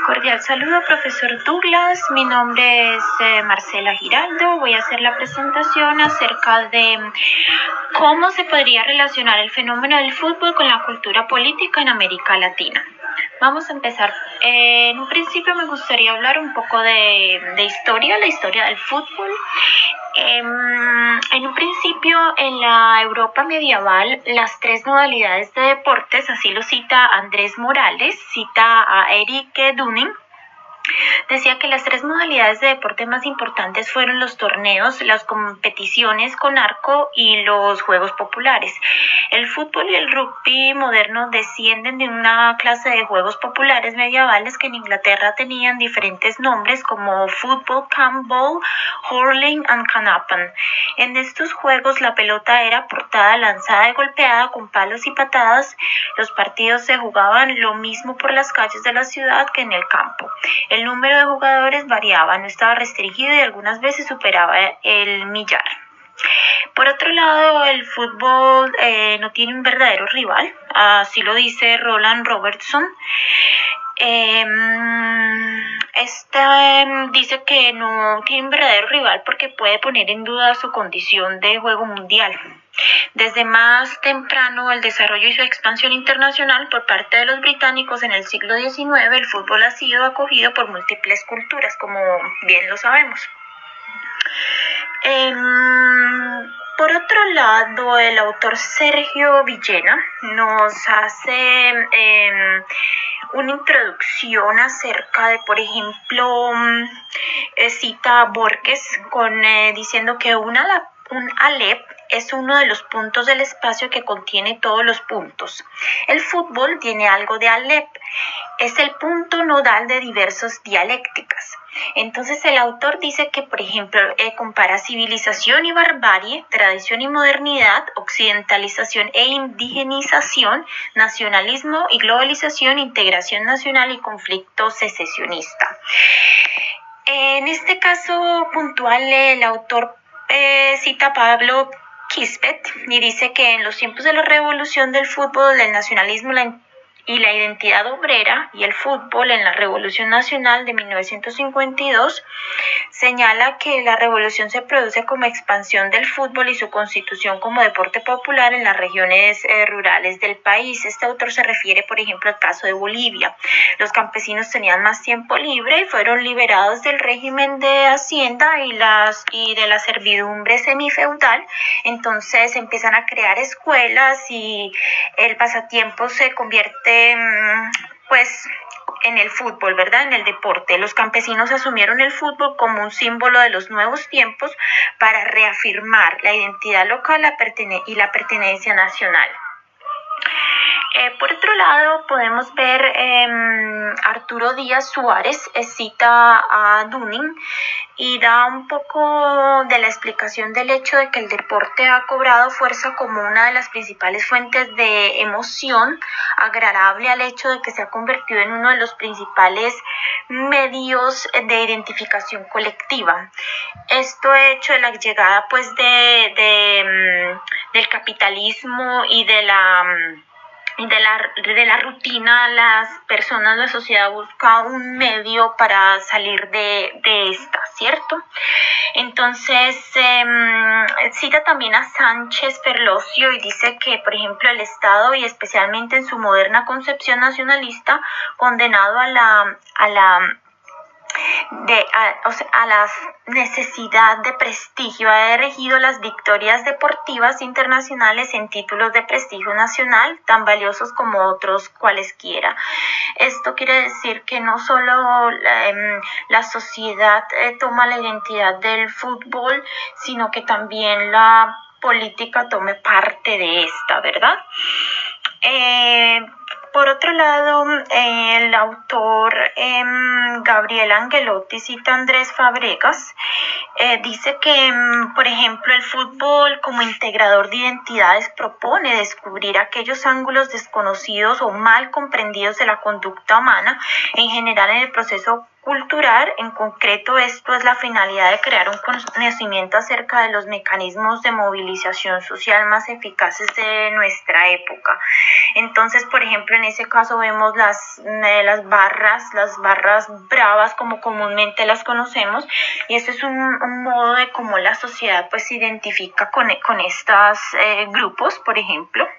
Cordial saludo, profesor Douglas. Mi nombre es Marcela Giraldo. Voy a hacer la presentación acerca de cómo se podría relacionar el fenómeno del fútbol con la cultura política en América Latina. Vamos a empezar. En un principio me gustaría hablar un poco de la historia del fútbol. En un principio, en la Europa medieval, las tres modalidades de deportes, así lo cita Andrés Morales, cita a Eric Dunning, decía que las tres modalidades de deporte más importantes fueron los torneos, las competiciones con arco y los juegos populares. El fútbol y el rugby moderno descienden de una clase de juegos populares medievales que en Inglaterra tenían diferentes nombres como fútbol, campbell, hurling y canapan. En estos juegos la pelota era portada, lanzada y golpeada con palos y patadas. Los partidos se jugaban lo mismo por las calles de la ciudad que en el campo. El número de jugadores variaba, no estaba restringido y algunas veces superaba el millar. Por otro lado, el fútbol no tiene un verdadero rival, así lo dice Roland Robertson. Dice que no tiene un verdadero rival porque puede poner en duda su condición de juego mundial. Desde más temprano el desarrollo y su expansión internacional por parte de los británicos en el siglo XIX, el fútbol ha sido acogido por múltiples culturas, como bien lo sabemos. Por otro lado, el autor Sergio Villena nos hace una introducción acerca de, por ejemplo, cita a Borges diciendo que un Alep es uno de los puntos del espacio que contiene todos los puntos. El fútbol tiene algo de Alep, es el punto nodal de diversas dialécticas. Entonces el autor dice que, por ejemplo, compara civilización y barbarie, tradición y modernidad, occidentalización e indigenización, nacionalismo y globalización, integración nacional y conflicto secesionista. En este caso puntual, el autor cita a Pablo Kisbet y dice que en los tiempos de la revolución del fútbol, el nacionalismo y la identidad obrera y el fútbol en la Revolución Nacional de 1952, señala que la revolución se produce como expansión del fútbol y su constitución como deporte popular en las regiones rurales del país. Este autor se refiere, por ejemplo, al caso de Bolivia. Los campesinos tenían más tiempo libre y fueron liberados del régimen de hacienda y de la servidumbre semifeudal. Entonces empiezan a crear escuelas y el pasatiempo se convierte pues en el fútbol, ¿verdad? En el deporte. Los campesinos asumieron el fútbol como un símbolo de los nuevos tiempos para reafirmar la identidad local y la pertenencia nacional. Por otro lado, podemos ver Arturo Díaz Suárez cita a Dunning y da un poco de la explicación del hecho de que el deporte ha cobrado fuerza como una de las principales fuentes de emoción, agradable al hecho de que se ha convertido en uno de los principales medios de identificación colectiva. Esto ha hecho de la llegada pues del capitalismo y de la rutina, las personas, la sociedad busca un medio para salir de esta, ¿cierto? Entonces, cita también a Sánchez Ferlosio y dice que, por ejemplo, el Estado, y especialmente en su moderna concepción nacionalista, condenado a la necesidad de prestigio, ha erigido las victorias deportivas internacionales en títulos de prestigio nacional tan valiosos como otros cualesquiera. Esto quiere decir que no solo la sociedad toma la identidad del fútbol, sino que también la política tome parte de esta, ¿verdad? Por otro lado, el autor Gabriel Angelotti cita a Andrés Fabregas, dice que, por ejemplo, el fútbol como integrador de identidades propone descubrir aquellos ángulos desconocidos o mal comprendidos de la conducta humana, en general en el proceso cultural. En concreto, esto es la finalidad de crear un conocimiento acerca de los mecanismos de movilización social más eficaces de nuestra época. Entonces, por ejemplo, en ese caso vemos las barras bravas, como comúnmente las conocemos, y este es un modo de cómo la sociedad pues se identifica con estos grupos, por ejemplo.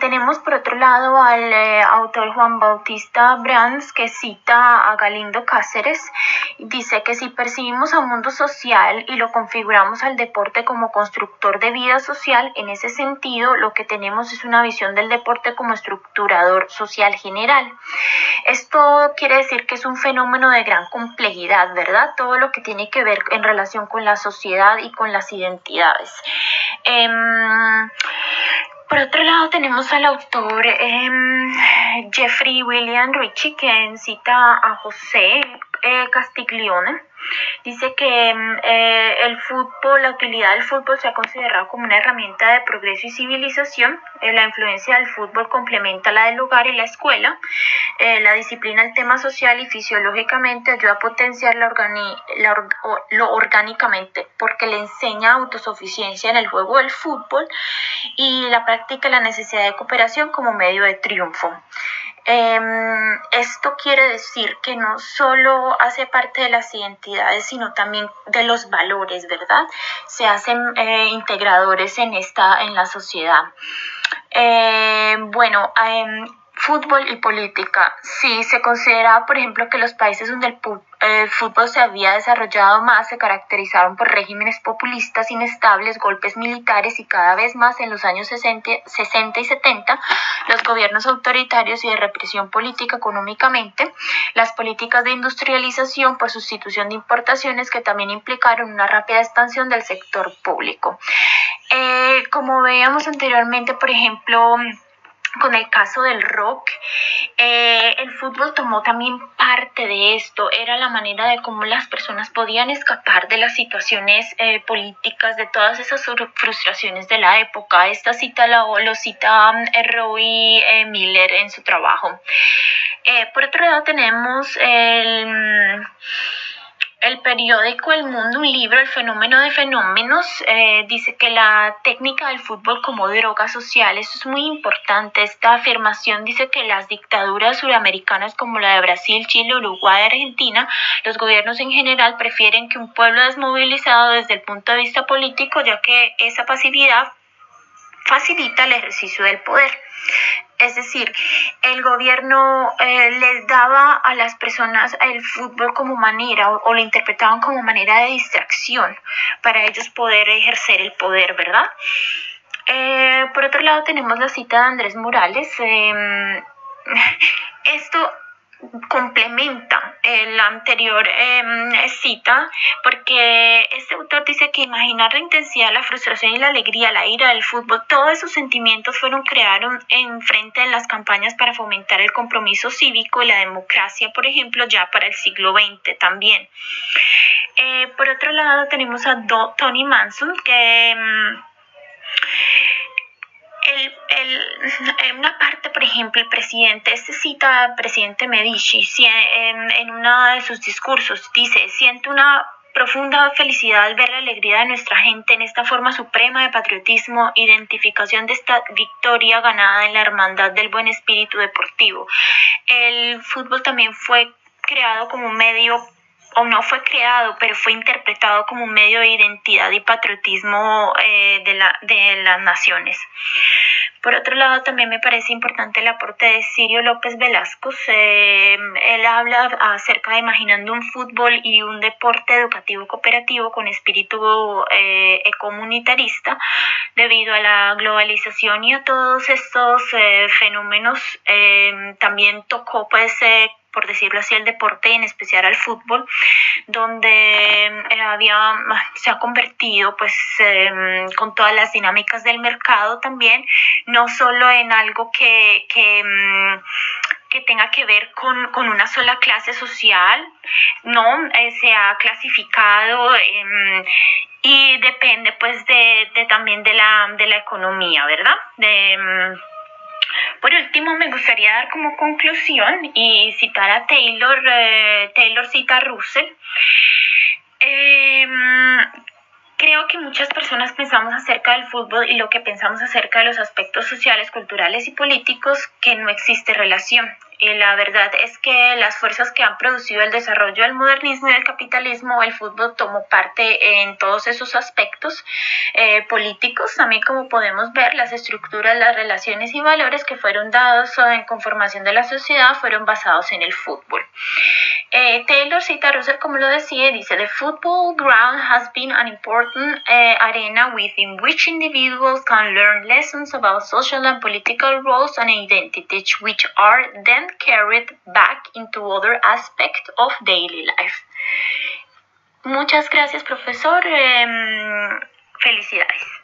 Tenemos por otro lado al autor Juan Bautista Brands, que cita a Galindo Cáceres y dice que si percibimos a un mundo social y lo configuramos al deporte como constructor de vida social, en ese sentido lo que tenemos es una visión del deporte como estructurador social general. Esto quiere decir que es un fenómeno de gran complejidad, ¿verdad? Todo lo que tiene que ver en relación con la sociedad y con las identidades. Por otro lado tenemos al autor Jeffrey William Ritchie, que cita a José Castiglione. Dice que el fútbol, la utilidad del fútbol se ha considerado como una herramienta de progreso y civilización. La influencia del fútbol complementa la del hogar y la escuela. La disciplina del tema social y fisiológicamente ayuda a potenciar lo orgánicamente, porque le enseña autosuficiencia en el juego del fútbol y la práctica la necesidad de cooperación como medio de triunfo. Esto quiere decir que no solo hace parte de las identidades, sino también de los valores, ¿verdad? Se hacen integradores en la sociedad. Fútbol y política. Sí, se considera, por ejemplo, que los países donde el fútbol se había desarrollado más se caracterizaron por regímenes populistas inestables, golpes militares y cada vez más en los años 60 y 70 los gobiernos autoritarios y de represión política económicamente, las políticas de industrialización por sustitución de importaciones que también implicaron una rápida expansión del sector público. Como veíamos anteriormente, por ejemplo, con el caso del rock, el fútbol tomó también parte de esto. Era la manera de cómo las personas podían escapar de las situaciones políticas, de todas esas frustraciones de la época. Esta cita lo cita Roy Miller en su trabajo. Por otro lado tenemos el periódico El Mundo, un libro, El fenómeno de fenómenos, dice que la técnica del fútbol como droga social, eso es muy importante. Esta afirmación dice que las dictaduras suramericanas como la de Brasil, Chile, Uruguay, Argentina, los gobiernos en general prefieren que un pueblo desmovilizado desde el punto de vista político, ya que esa pasividad facilita el ejercicio del poder. Es decir, el gobierno les daba a las personas el fútbol como manera o lo interpretaban como manera de distracción para ellos poder ejercer el poder, ¿verdad? Por otro lado tenemos la cita de Andrés Morales. Esto complementa la anterior cita, porque este autor dice que imaginar la intensidad, la frustración y la alegría, la ira del fútbol, todos esos sentimientos fueron creados en frente de las campañas para fomentar el compromiso cívico y la democracia, por ejemplo, ya para el siglo XX también. Por otro lado tenemos a Tony Manson, que en una parte, por ejemplo, el presidente, cita al presidente Medici en uno de sus discursos, dice: siento una profunda felicidad al ver la alegría de nuestra gente en esta forma suprema de patriotismo, identificación de esta victoria ganada en la hermandad del buen espíritu deportivo. El fútbol también fue creado como un medio, o no fue creado, pero fue interpretado como un medio de identidad y patriotismo de las naciones. Por otro lado, también me parece importante el aporte de Sirio López Velasco. Él habla acerca de imaginando un fútbol y un deporte educativo cooperativo con espíritu comunitarista, debido a la globalización y a todos estos fenómenos. También tocó, pues, por decirlo así, el deporte y en especial al fútbol, donde se ha convertido, pues, con todas las dinámicas del mercado también, no solo en algo que tenga que ver con una sola clase social, no, se ha clasificado y depende, pues, también de la economía, ¿verdad? Por último, me gustaría dar como conclusión y citar a Taylor. Taylor cita a Russell. Creo que muchas personas pensamos acerca del fútbol y lo que pensamos acerca de los aspectos sociales, culturales y políticos, que no existe relación. Y la verdad es que las fuerzas que han producido el desarrollo del modernismo y del capitalismo, el fútbol tomó parte en todos esos aspectos políticos, también como podemos ver, las estructuras, las relaciones y valores que fueron dados en conformación de la sociedad fueron basados en el fútbol. Taylor cita a Russell como lo decía, dice: "The football ground has been an important arena within which individuals can learn lessons about social and political roles and identities, which are then carried back into other aspects of daily life". Muchas gracias, profesor. Felicidades.